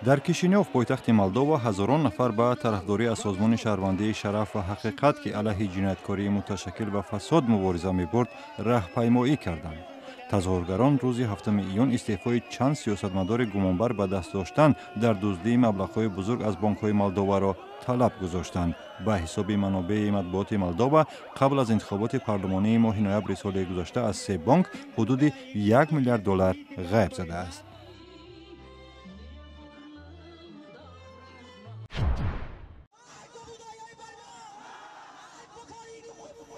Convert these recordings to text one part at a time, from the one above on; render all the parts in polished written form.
در کیشینیوف پایتخت مولدووا هزاران نفر به طرفداری از سازمان شهروندی شرف و حقیقت که علیه جنایتکاری متشکل و فساد مبارزه می‌برد راهپیمایی کردند. تظاهرگران روز 7 ایون استعفای چند سیاستمدار گمانبر به دست داشتن در دزدی مبلغ‌های بزرگ از بانک‌های مولدووا را طلب گذاشتند. به حساب منابع مطبوعات مولدووا قبل از انتخابات پارلمانی ماه نوامبر سال گذشته از 3 بانک حدود 1 میلیارد دلار غیب زده است.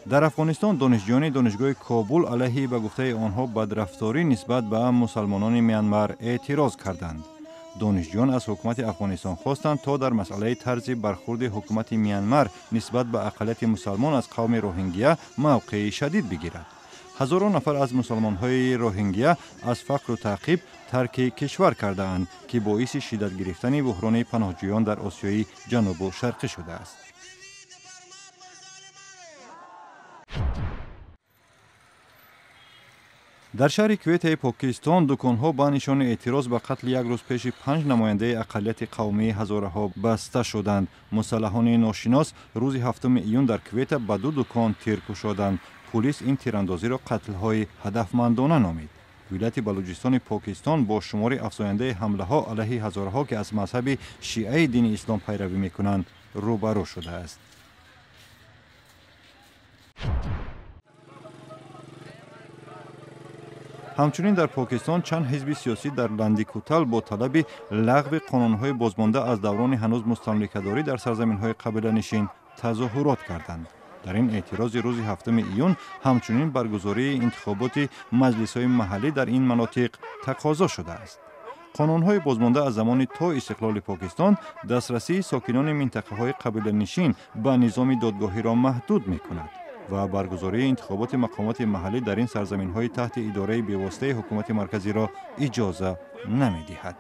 در افغانستان دانشجویان دانشگاه کابل علیه به گفته آنها بدرفتاری نسبت به مسلمانان میانمار اعتراض کردند. دانشجویان از حکومت افغانستان خواستند تا در مسئله طرز برخورد حکومت میانمار نسبت به اقلیت مسلمان از قوم روهینگیا موقع شدید بگیرد. هزاران نفر از مسلمان‌های روهینگیا از فقر و تعقیب ترک کشور کرده اند که باعث شدت گرفتن بحران پناهجویان در آسیای جنوب و شرقی شده است. در شهر کویت پاکستان دکان‌ها به نشان اعتراض به قتل یک روز پیش 5 نماینده اقلیت قومی هزارها بسته شدند. مسلحان ناشناس روز 7 ایون در کویت به 2 دکان تیر گشودند. پلیس این تیراندازی را قتل‌های هدفمندانه نامید. ولایت بلوچستان پاکستان با شمار افزاینده حمله‌ها علیه هزارها که از مذهب شیعه دین اسلام پیروی می‌کنند روبرو شده است. همچنین در پاکستان چند حزب سیاسی در لندیکوتل با طلب لغو قانون‌های بازمانده از دوران هنوز مستملکه‌داری در سرزمین‌های قبیله‌نشین تظاهرات کردند. در این اعتراض روز 7 ایون همچنین برگزاری انتخابات مجلس‌های محلی در این مناطق تقاضا شده است. قانون‌های بازمانده از زمان تا استقلال پاکستان دسترسی ساکنان منطقه‌های قبیله‌نشین به نظام دادگاهی را محدود می‌کند و برگزاری انتخابات مقامات محلی در این سرزمین‌های تحت اداره بی‌واسطه حکومت مرکزی را اجازه نمی‌دهد.